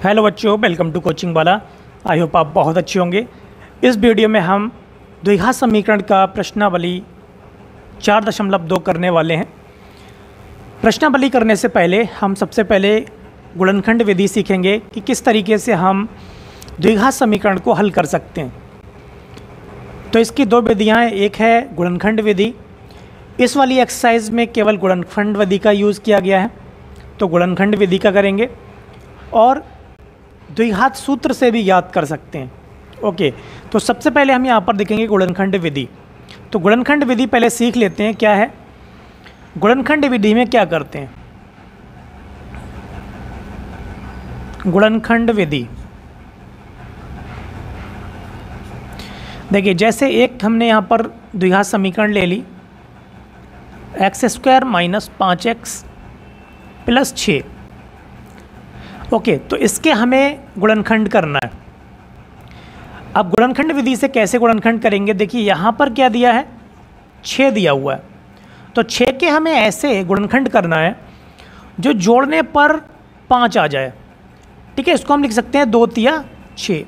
Hello बच्चों, welcome to coaching वाला। I hope आप बहुत अच्छे होंगे। इस वीडियो में हम द्विघात समीकरण का प्रश्नावली 4.2 करने वाले हैं। प्रश्नावली करने से पहले हम सबसे पहले गुणनखंड विधि सीखेंगे कि किस तरीके से हम द्विघात समीकरण को हल कर सकते हैं। तो इसकी दो विधियाँ हैं, एक है गुणनखंड विधि। इस वाली एक्सरसाइज में केवल गुणनखंड विधि का यूज़ किया गया है, तो गुणनखंड विधि का करेंगे और द्विघात सूत्र से भी याद कर सकते हैं। ओके, तो सबसे पहले हम यहाँ पर देखेंगे गुणनखंड विधि। तो गुणनखंड विधि पहले सीख लेते हैं क्या है। गुणनखंड विधि में क्या करते हैं? गुणनखंड विधि देखिए, जैसे एक हमने यहाँ पर द्विघात समीकरण ले ली, x² - 5x + 6। ओके, तो इसके हमें गुणनखंड करना है। अब गुणनखंड विधि से कैसे गुणनखंड करेंगे? देखिए यहाँ पर क्या दिया है, 6 दिया हुआ है, तो 6 के हमें ऐसे गुणनखंड करना है जो जोड़ने पर 5 आ जाए। ठीक है, इसको हम लिख सकते हैं 2 तिया 6।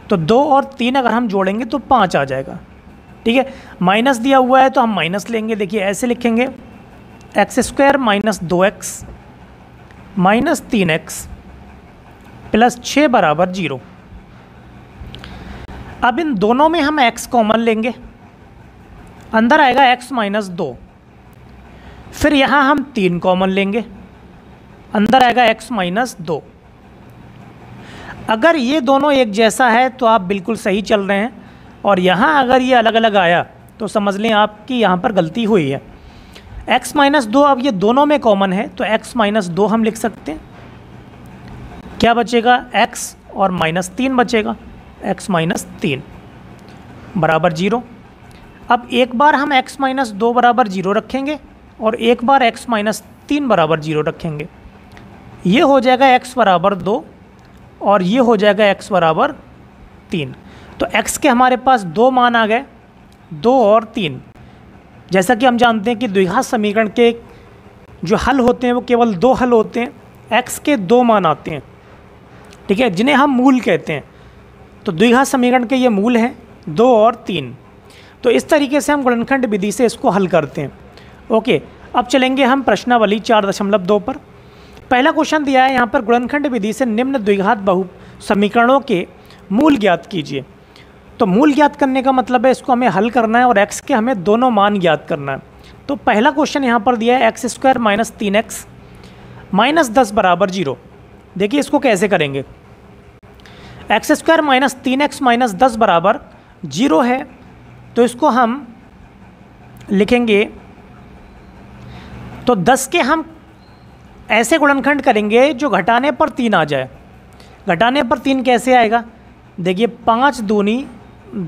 तो 2 और 3 अगर हम जोड़ेंगे तो 5 आ जाएगा। ठीक है, माइनस दिया हुआ है तो हम माइनस लेंगे। देखिए ऐसे लिखेंगे x² - 2x - 3x + 6 = 0। अब इन दोनों में हम x कॉमन लेंगे, अंदर आएगा x - 2। फिर यहाँ हम 3 कॉमन लेंगे, अंदर आएगा x - 2। अगर ये दोनों एक जैसा है तो आप बिल्कुल सही चल रहे हैं, और यहाँ अगर ये अलग अलग आया तो समझ लें आपकी यहाँ पर गलती हुई है। x - 2 अब ये दोनों में कॉमन है, तो x - 2 हम लिख सकते हैं। क्या बचेगा? x और -3 बचेगा, x - 3 = 0। अब एक बार हम x - 2 = 0 रखेंगे और एक बार x - 3 = 0 रखेंगे। ये हो जाएगा x = 2 और ये हो जाएगा x = 3। तो x के हमारे पास 2 मान आ गए, 2 और 3। जैसा कि हम जानते हैं कि द्विघात समीकरण के जो हल होते हैं वो केवल 2 हल होते हैं, x के 2 मान आते हैं। ठीक है, जिन्हें हम मूल कहते हैं। तो द्विघात समीकरण के ये मूल हैं 2 और 3। तो इस तरीके से हम गुणनखंड विधि से इसको हल करते हैं। ओके, अब चलेंगे हम प्रश्नावली 4.2 पर। पहला क्वेश्चन दिया है यहाँ पर, गुणनखंड विधि से निम्न द्विघात बहु समीकरणों के मूल ज्ञात कीजिए। तो मूल ज्ञात करने का मतलब है इसको हमें हल करना है और x के हमें दोनों मान ज्ञात करना है। तो पहला क्वेश्चन यहाँ पर दिया है x² - 3x - 10 = 0। देखिए इसको कैसे करेंगे। x² - 3x - 10 = 0 है, तो इसको हम लिखेंगे, तो 10 के हम ऐसे गुणनखंड करेंगे जो घटाने पर 3 आ जाए। घटाने पर 3 कैसे आएगा? देखिए 5 दूनी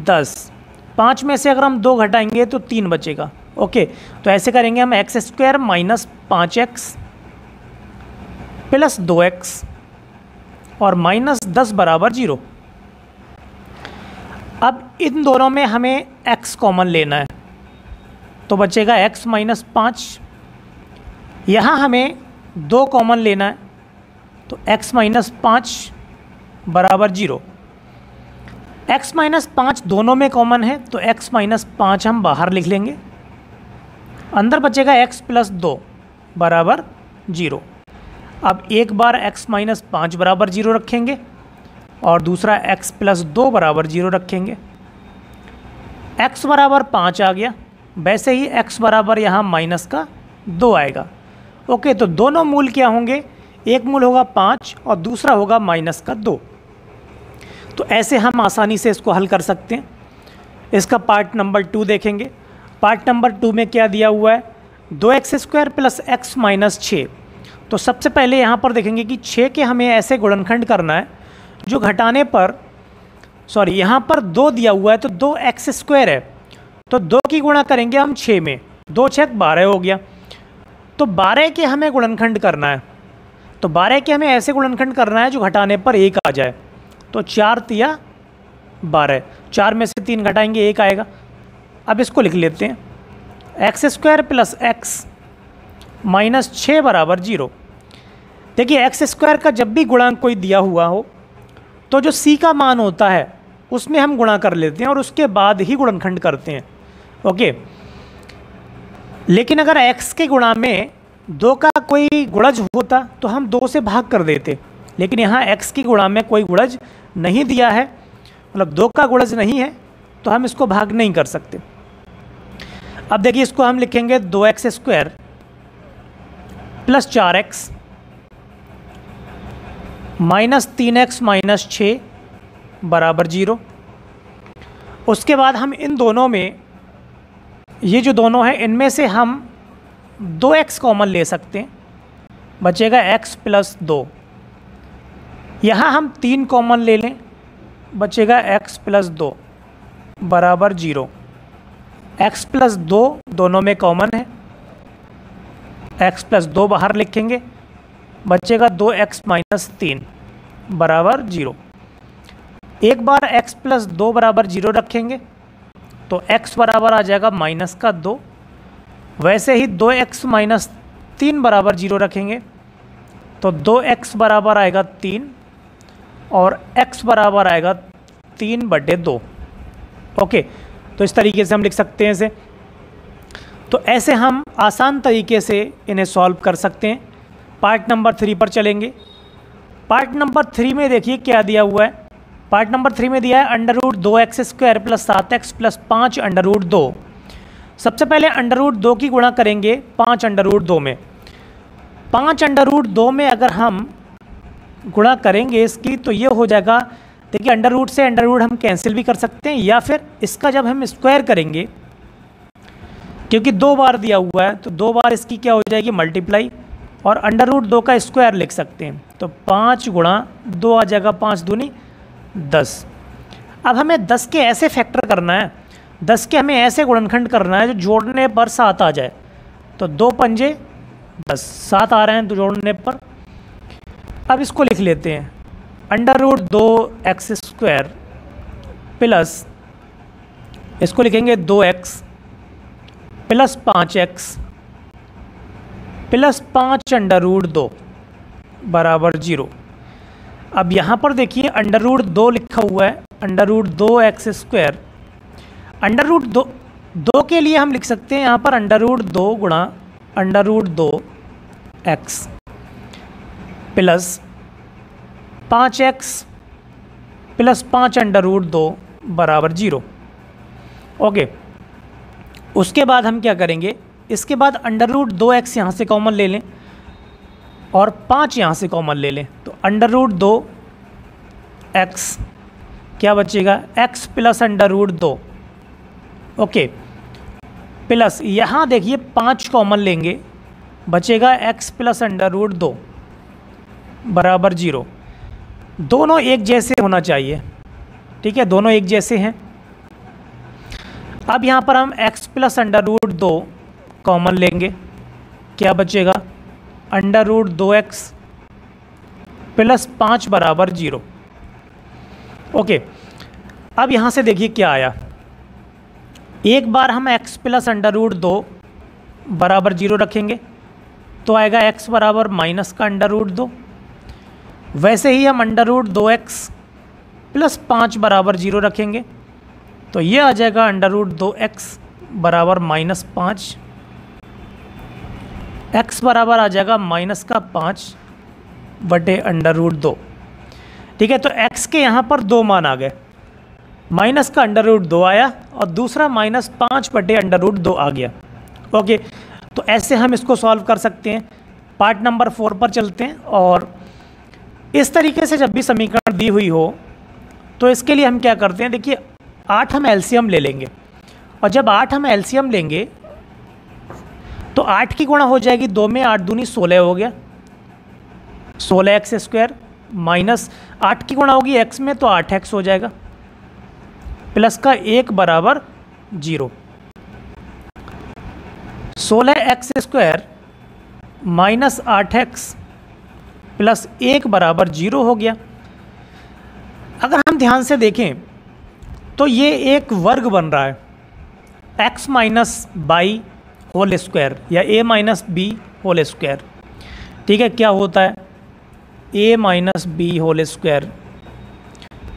10, 5 में से अगर हम 2 घटाएंगे तो 3 बचेगा। ओके, तो ऐसे करेंगे हम x² - 5x + 2x और -10 = 0। अब इन दोनों में हमें x कॉमन लेना है, तो बचेगा x - 5। यहाँ हमें 2 कॉमन लेना है, तो x - 5 = 0। x - 5 दोनों में कॉमन है, तो x - 5 हम बाहर लिख लेंगे। अंदर बचेगा x + 2 = 0। अब एक बार x - 5 = 0 रखेंगे और दूसरा x + 2 = 0 रखेंगे। x = 5 आ गया, वैसे ही x = यहाँ -2 आएगा। ओके, तो दोनों मूल क्या होंगे? एक मूल होगा 5 और दूसरा होगा -2। तो ऐसे हम आसानी से इसको हल कर सकते हैं। इसका पार्ट नंबर 2 देखेंगे। पार्ट नंबर 2 में क्या दिया हुआ है? 2x² + x - 6। तो सबसे पहले यहाँ पर देखेंगे कि 6 के हमें ऐसे गुणनखंड करना है जो घटाने पर, सॉरी यहाँ पर 2 दिया हुआ है तो 2x² है, तो 2 की गुणा करेंगे हम 6 में, 2 × 6 = 12 हो गया। तो 12 के हमें गुणनखंड करना है, तो 12 के हमें ऐसे गुणनखंड करना है जो घटाने पर 1 आ जाए। तो 4 तिया 12, 4 में से 3 घटाएंगे 1 आएगा। अब इसको लिख लेते हैं, x² + x - 6 = 0। देखिए एक्स स्क्वायर का जब भी गुणांक कोई दिया हुआ हो तो जो सी का मान होता है उसमें हम गुणा कर लेते हैं और उसके बाद ही गुणनखंड करते हैं। ओके, लेकिन अगर x के गुणा में 2 का कोई गुणज होता तो हम 2 से भाग कर देते, लेकिन यहाँ x की गुणा में कोई गुणज नहीं दिया है, मतलब 2 का गुणज नहीं है, तो हम इसको भाग नहीं कर सकते। अब देखिए इसको हम लिखेंगे 2x square plus 4x minus 3x minus 6 बराबर 0। उसके बाद हम इन दोनों में, ये जो दोनों हैं इनमें से हम 2x कॉमन ले सकते हैं, बचेगा x प्लस 2। यहाँ हम 3 कॉमन ले लें, बचेगा x प्लस 2 बराबर 0। x प्लस 2 दोनों में कॉमन है, x प्लस 2 बाहर लिखेंगे, बचेगा 2x माइनस 3 बराबर 0। एक बार x प्लस 2 बराबर 0 रखेंगे तो x बराबर आ जाएगा माइनस का 2। वैसे ही 2x माइनस 3 बराबर 0 रखेंगे तो 2x बराबर आएगा 3 और x बराबर आएगा 3/2। ओके, तो इस तरीके से हम लिख सकते हैं इसे। तो ऐसे हम आसान तरीके से इन्हें सॉल्व कर सकते हैं। पार्ट नंबर 3 पर चलेंगे। पार्ट नंबर 3 में देखिए क्या दिया हुआ है। पार्ट नंबर 3 में दिया है √2x square plus 7x plus 5 √2। सबसे पहले √2 की गुणा करेंगे 5 √2 में। 5 √2 में अगर हम गुणा करेंगे इसकी तो ये हो जाएगा, देखिए अंडर से अंडर हम कैंसिल भी कर सकते हैं, या फिर इसका जब हम स्क्वायर करेंगे, क्योंकि 2 बार दिया हुआ है तो 2 बार इसकी क्या हो जाएगी मल्टीप्लाई, और √2 का स्क्वायर लिख सकते हैं। तो 5 गुणा 2 आ जाएगा, 5 दूनी 10। अब हमें 10 के ऐसे फैक्टर करना है, 10 के हमें ऐसे गुणनखंड करना है जो जोड़ने पर 7 आ जाए। तो 2 पंजे 10, 7 आ रहे हैं तो जोड़ने पर। अब इसको लिख लेते हैं √2x स्क्वायर प्लस, इसको लिखेंगे 2x प्लस 5x प्लस 5 √2 बराबर 0। अब यहाँ पर देखिए √2 लिखा हुआ है, √2x स्क्वायर। √2 के लिए हम लिख सकते हैं यहाँ पर √2 गुणा √2x प्लस 5x प्लस 5 √2 बराबर 0। ओके, उसके बाद हम क्या करेंगे, इसके बाद √2x यहाँ से कॉमन ले लें और 5 यहाँ से कॉमन ले लें, तो √2x क्या बचेगा, x प्लस √2। ओके, प्लस यहाँ देखिए 5 कॉमन लेंगे, बचेगा x प्लस √2 बराबर 0। दोनों एक जैसे होना चाहिए, ठीक है, दोनों एक जैसे हैं। अब यहाँ पर हम x प्लस √2 कॉमन लेंगे, क्या बचेगा, √2x प्लस 5 बराबर 0। ओके, अब यहाँ से देखिए क्या आया, एक बार हम x प्लस √2 बराबर 0 रखेंगे तो आएगा x बराबर माइनस का √2। वैसे ही हम √2x प्लस 5 बराबर 0 रखेंगे तो ये आ जाएगा √2x बराबर माइनस 5, x बराबर आ जाएगा माइनस का 5/√2। ठीक है, तो x के यहाँ पर 2 मान आ गए, माइनस का √2 आया और दूसरा माइनस 5/√2 आ गया। ओके, तो ऐसे हम इसको सॉल्व कर सकते हैं। पार्ट नंबर 4 पर चलते हैं, और इस तरीके से जब भी समीकरण दी हुई हो तो इसके लिए हम क्या करते हैं, देखिए 8 हम एलसीएम ले लेंगे, और जब 8 हम एलसीएम लेंगे तो 8 की गुणा हो जाएगी 2 में, 8 दूनी 16 हो गया, 16x स्क्वायर माइनस 8 की गुणा होगी x में तो 8x हो जाएगा, प्लस का 1 बराबर 0। 16x square minus 8x plus 1 बराबर 0 हो गया। अगर हम ध्यान से देखें तो ये एक वर्ग बन रहा है, x minus y whole square या a minus B whole square. ठीक है, क्या होता है, A minus B whole square,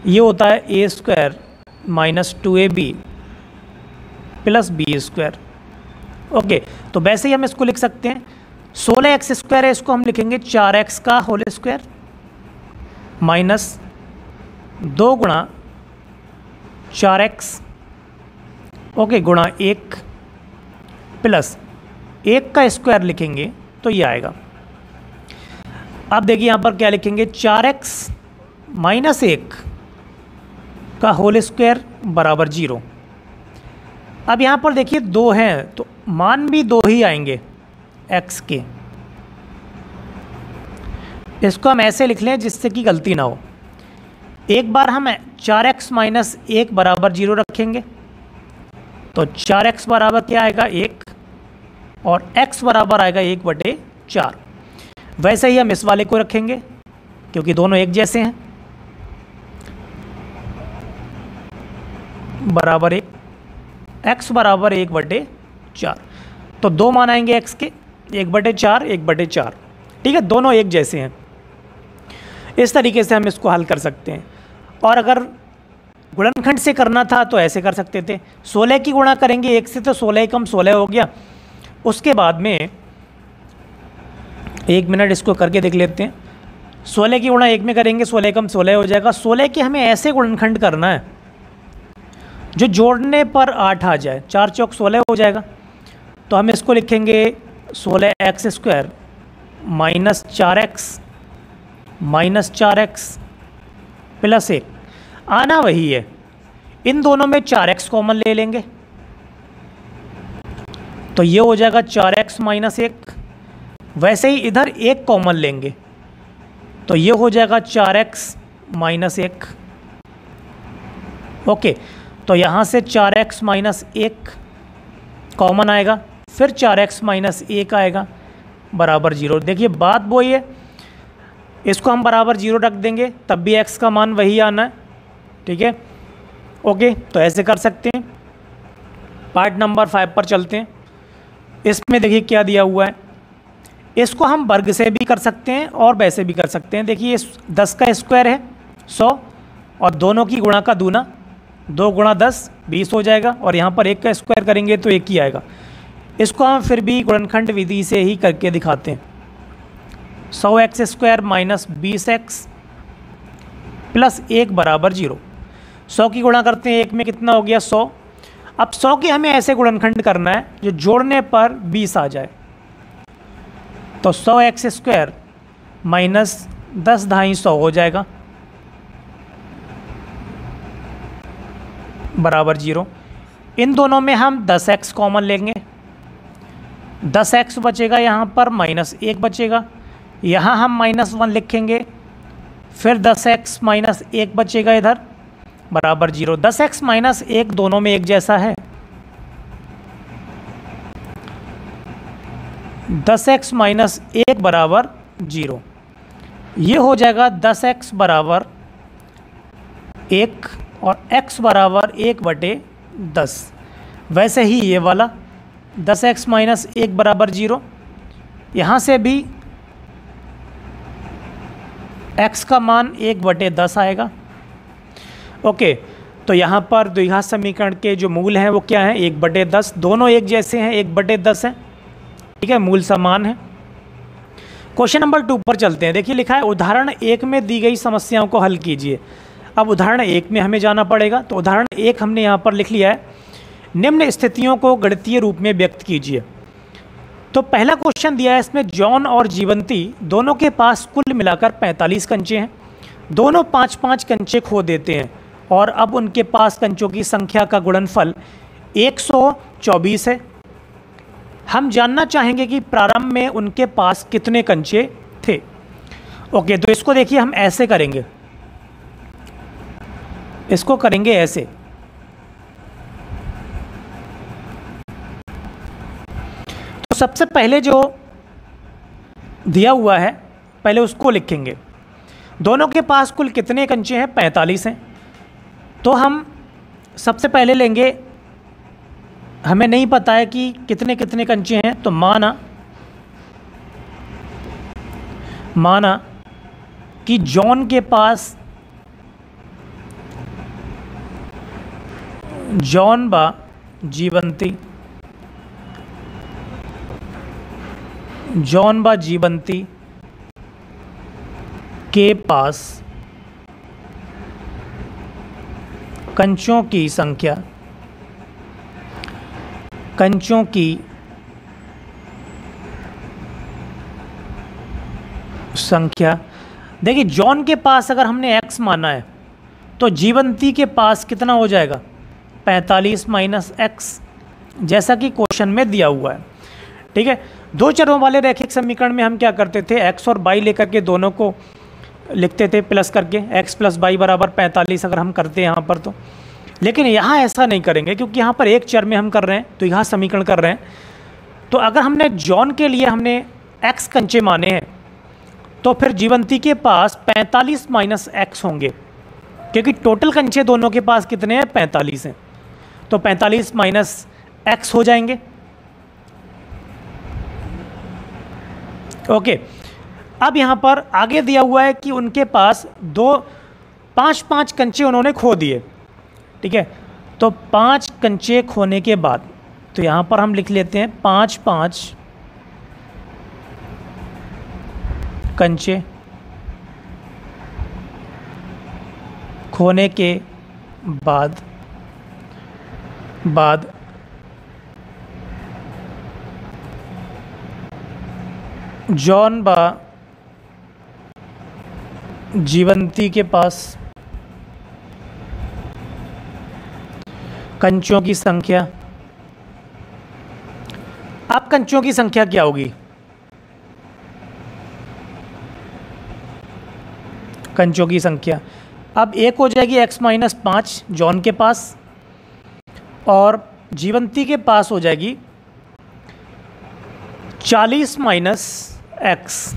ये होता है A square minus 2ab plus B square. Okay, तो वैसे ही हम इसको लिख सकते हैं 16x स्क्वायर है, इसको हम लिखेंगे 4x का होल स्क्वायर माइनस 2 गुणा 4x, ओके, गुणा 1 प्लस 1 का स्क्वायर लिखेंगे तो ये आएगा। अब देखिए यहाँ पर क्या लिखेंगे, 4x माइनस 1 का होल स्क्वायर बराबर 0। अब यहाँ पर देखिए 2 हैं तो मान भी 2 ही आएंगे x के। इसको हम ऐसे लिख लें जिससे कि गलती ना हो। एक बार हम 4x माइनस 1 बराबर 0 रखेंगे तो 4x बराबर क्या आएगा 1 और x बराबर आएगा 1/4। वैसे ही हम इस वाले को रखेंगे क्योंकि दोनों एक जैसे हैं, बराबर 1, x बराबर 1/4। तो 2 मान आएंगे x के 1/4 1/4, ठीक है, दोनों एक जैसे हैं। इस तरीके से हम इसको हल कर सकते हैं। और अगर गुणनखंड से करना था तो ऐसे कर सकते थे, 16 की गुणा करेंगे 1 से तो 16 कम 16 हो गया। उसके बाद में 1 मिनट इसको करके देख लेते हैं। 16 की गुणा 1 में करेंगे 16 कम 16 हो जाएगा। 16 के हमें ऐसे गुणनखंड करना है जो जोड़ने पर 8 आ जाए, 4 चौक 16 हो जाएगा। तो हम इसको लिखेंगे 16x square minus 4x plus 1, आना वही है। इन दोनों में 4x कॉमन ले लेंगे तो ये हो जाएगा 4x माइनस 1। वैसे ही इधर 1 कॉमन लेंगे तो ये हो जाएगा 4x माइनस 1। ओके, तो यहाँ से 4x माइनस 1 कॉमन आएगा, फिर 4x माइनस 1 आएगा बराबर 0। देखिए बात वही है, इसको हम बराबर 0 रख देंगे तब भी x का मान वही आना है, ठीक है। ओके, तो ऐसे कर सकते हैं। पार्ट नंबर 5 पर चलते हैं। इसमें देखिए क्या दिया हुआ है, इसको हम वर्ग से भी कर सकते हैं और वैसे भी कर सकते हैं। देखिए 10 का स्क्वायर है 100 और दोनों की गुणा का दूना, 2 गुणा 10 20 हो जाएगा और यहाँ पर 1 का स्क्वायर करेंगे तो 1 ही आएगा। इसको हम फिर भी गुणनखंड विधि से ही करके दिखाते हैं। 100x square minus 20x plus 1 बराबर 0। 100 की गुणा करते हैं 1 में, कितना हो गया 100। अब 100 के हमें ऐसे गुणनखंड करना है जो जोड़ने पर 20 आ जाए। तो 100x स्क्वायर माइनस 10 250 हो जाएगा बराबर 0। इन दोनों में हम 10x कॉमन लेंगे, 10x बचेगा, यहाँ पर माइनस 1 बचेगा, यहाँ हम -1 लिखेंगे, फिर 10x माइनस 1 बचेगा इधर बराबर 0। 10x माइनस 1 दोनों में एक जैसा है, 10x माइनस 1 बराबर 0। ये हो जाएगा 10x बराबर 1 और x बराबर 1/10। वैसे ही ये वाला 10x माइनस 1 बराबर 0, यहाँ से भी x का मान 1/10 आएगा। ओके, तो यहाँ पर द्विघात समीकरण के जो मूल हैं वो क्या हैं 1/10, दोनों एक जैसे हैं 1/10 हैं, ठीक है, मूल समान है। क्वेश्चन नंबर 2 पर चलते हैं। देखिए लिखा है उदाहरण 1 में दी गई समस्याओं को हल कीजिए। अब उदाहरण 1 में हमें जाना पड़ेगा, तो उदाहरण 1 हमने यहाँ पर लिख लिया है, निम्न स्थितियों को गणितीय रूप में व्यक्त कीजिए। तो पहला क्वेश्चन दिया है, इसमें जॉन और जीवंती दोनों के पास कुल मिलाकर 45 कंचे हैं, दोनों 5-5 कंचे खो देते हैं और अब उनके पास कंचों की संख्या का गुणनफल 124 है। हम जानना चाहेंगे कि प्रारंभ में उनके पास कितने कंचे थे। ओके, तो इसको देखिए हम ऐसे करेंगे, इसको करेंगे ऐसे। तो सबसे पहले जो दिया हुआ है पहले उसको लिखेंगे। दोनों के पास कुल कितने कंचे हैं 45 हैं। तो हम सबसे पहले लेंगे, हमें नहीं पता है कि कितने कितने कंचे हैं, तो माना कि जॉन के पास जॉन बा जीवंती, जॉन बा जीवंती के पास कंचों की संख्या, कंचों की संख्या। देखिए जॉन के पास अगर हमने x माना है तो जीवंती के पास कितना हो जाएगा, 45 माइनस एक्स, जैसा कि क्वेश्चन में दिया हुआ है। ठीक है, दो चरों वाले रैखिक समीकरण में हम क्या करते थे, x और y लेकर के दोनों को लिखते थे प्लस करके, x प्लस y बराबर 45 अगर हम करते हैं यहाँ पर तो। लेकिन यहाँ ऐसा नहीं करेंगे क्योंकि यहाँ पर एक चर में हम कर रहे हैं, तो यहाँ समीकरण कर रहे हैं। तो अगर हमने जॉन के लिए हमने x कंचे माने हैं तो फिर जीवंती के पास 45 माइनस एक्स होंगे, क्योंकि टोटल कंचे दोनों के पास कितने हैं, 45 हैं। तो 45 माइनस एक्स हो जाएंगे। ओके, अब यहाँ पर आगे दिया हुआ है कि उनके पास पाँच कंचे उन्होंने खो दिए। ठीक है, तो 5 कंचे खोने के बाद, तो यहाँ पर हम लिख लेते हैं 5 कंचे खोने के बाद जॉन बा जीवंती के पास कंचों की संख्या। अब कंचों की संख्या क्या होगी, कंचों की संख्या अब एक हो जाएगी x माइनस 5 जॉन के पास, और जीवंती के पास हो जाएगी 40 minus x.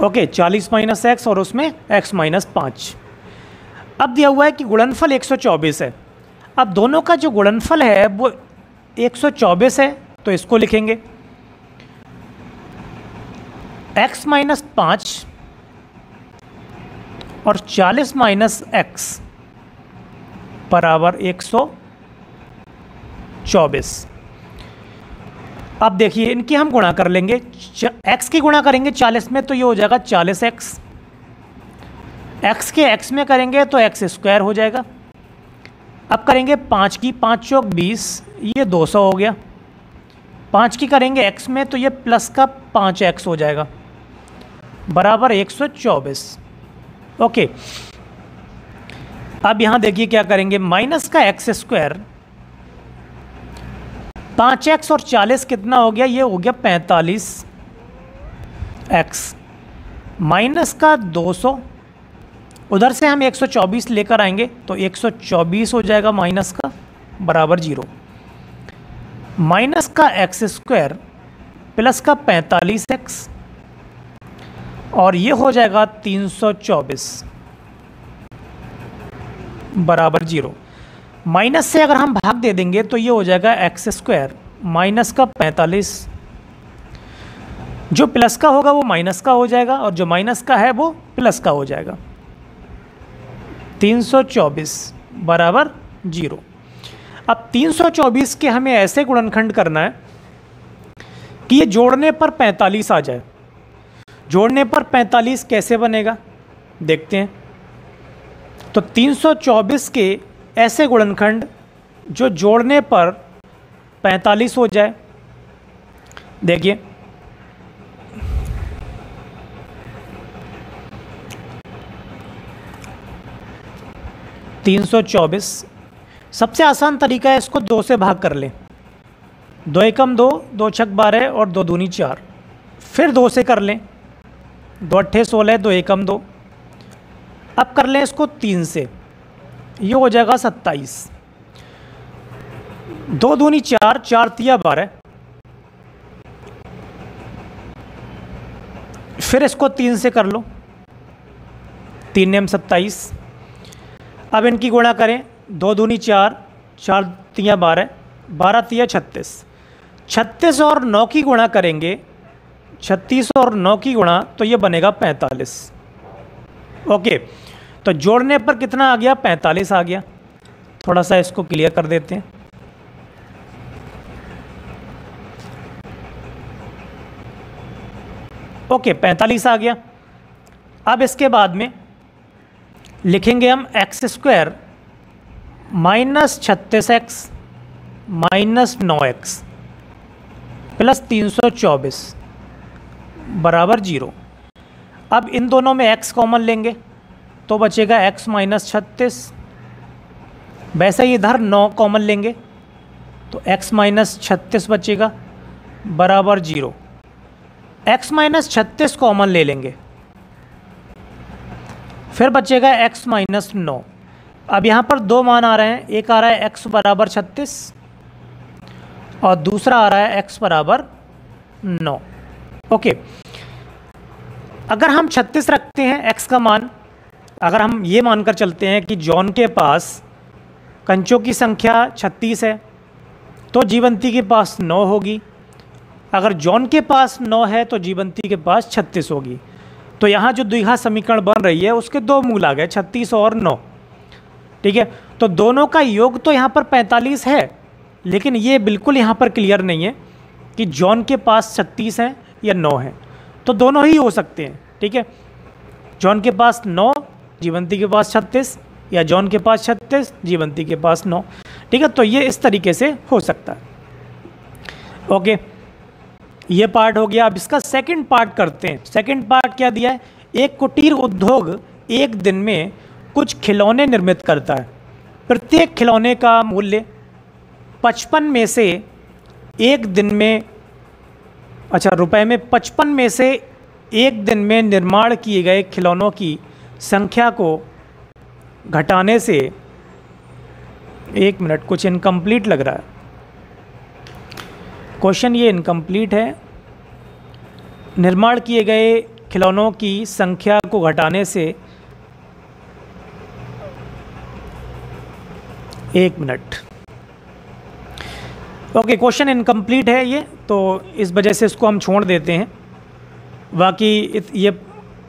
Okay, 40 minus x और उसमें x माइनस 5। अब दिया हुआ है कि गुणनफल 124 है। अब दोनों का जो गुणनफल है वो 124 है, तो इसको लिखेंगे x माइनस 5 और 40 माइनस एक्स बराबर 124। अब देखिए इनकी हम गुणा कर लेंगे, x की गुणा करेंगे 40 में तो ये हो जाएगा 40x, x के x में करेंगे तो x स्क्वायर हो जाएगा। अब करेंगे 5 की, 5 चौक 20, ये 200 हो गया। 5 की करेंगे x में तो ये प्लस का 5x हो जाएगा बराबर 124। ओके, अब यहाँ देखिए क्या करेंगे, माइनस का एक्स स्क्वायर, 5x और 40 कितना हो गया, ये हो गया 45x, माइनस का 200, उधर से हम 124 लेकर आएंगे तो 124 हो जाएगा माइनस का बराबर 0, माइनस का एक्स स्क्वायर प्लस का 45x और ये हो जाएगा 324 बराबर 0। माइनस से अगर हम भाग दे देंगे तो ये हो जाएगा एक्स स्क्वायर माइनस का 45, जो प्लस का होगा वो माइनस का हो जाएगा और जो माइनस का है वो प्लस का हो जाएगा, 324 बराबर 0। अब 324 के हमें ऐसे गुणनखंड करना है कि ये जोड़ने पर 45 आ जाए। जोड़ने पर 45 कैसे बनेगा देखते हैं। तो 324 के ऐसे गुणनखंड जो जोड़ने पर 45 हो जाए, देखिए सबसे आसान तरीका है, इसको 2 से भाग कर लें। 2 एकम 2, 2 छक 12 और 2 दूनी 4, फिर 2 से कर लें, 2 अट्ठे 16, 2 एकम 2। अब कर लें इसको 3 से, ये हो जाएगा 27, 2 दूनी 4, 4 तिया 12, फिर इसको 3 से कर लो, 3 नेम 27। अब इनकी गुणा करें, 2 दूनी 4, 4 तिया 12, 12 तिया 36, 36 और 9 की गुणा करेंगे, 36 और 9 की गुणा तो ये बनेगा 45। ओके, तो जोड़ने पर कितना आ गया, 45 आ गया। थोड़ा सा इसको क्लियर कर देते हैं। ओके, 45 आ गया। अब इसके बाद में लिखेंगे हम x square minus 36x minus 9x plus 324 बराबर 0। अब इन दोनों में x कॉमन लेंगे तो बचेगा x माइनस 36। वैसे ही इधर 9 कॉमन लेंगे तो x माइनस 36 बचेगा बराबर 0। x माइनस 36 कॉमन ले लेंगे, फिर बचेगा x माइनस 9। अब यहाँ पर दो मान आ रहे हैं, एक आ रहा है x बराबर 36 और दूसरा आ रहा है x बराबर 9। ओके, अगर हम 36 रखते हैं x का मान, अगर हम ये मानकर चलते हैं कि जॉन के पास कंचों की संख्या 36 है तो जीवंती के पास 9 होगी। अगर जॉन के पास 9 है तो जीवंती के पास 36 होगी। तो यहाँ जो द्विघात समीकरण बन रही है उसके दो मूल आ गए, 36 और 9। ठीक है, तो दोनों का योग तो यहाँ पर 45 है, लेकिन ये बिल्कुल यहाँ पर क्लियर नहीं है कि जॉन के पास 36 है या 9 है। तो दोनों ही हो सकते हैं। ठीक है, जॉन के पास 9, जीवंती के पास 36, या जॉन के पास 36, जीवंती के पास 9। ठीक है, तो ये इस तरीके से हो सकता है। ओके, ये पार्ट हो गया। अब इसका सेकंड पार्ट करते हैं। सेकंड पार्ट क्या दिया है, एक कुटीर उद्योग एक दिन में कुछ खिलौने निर्मित करता है। प्रत्येक खिलौने का मूल्य 55 में से एक दिन में, अच्छा रुपए में 55 में से एक दिन में निर्माण किए गए खिलौनों की संख्या को घटाने से, एक मिनट, कुछ इनकम्प्लीट लग रहा है क्वेश्चन, ये इनकम्प्लीट है। निर्माण किए गए खिलौनों की संख्या को घटाने से, एक मिनट, ओके, क्वेश्चन इनकम्प्लीट है ये, तो इस वजह से इसको हम छोड़ देते हैं। बाकी ये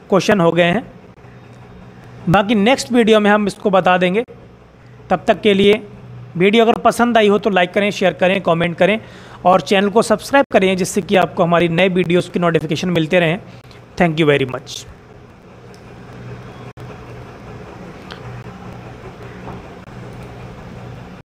क्वेश्चन हो गए हैं, बाकी नेक्स्ट वीडियो में हम इसको बता देंगे। तब तक के लिए वीडियो अगर पसंद आई हो तो लाइक करें, शेयर करें, कमेंट करें और चैनल को सब्सक्राइब करें, जिससे कि आपको हमारी नए वीडियोस की नोटिफिकेशन मिलते रहें। Thank you very much.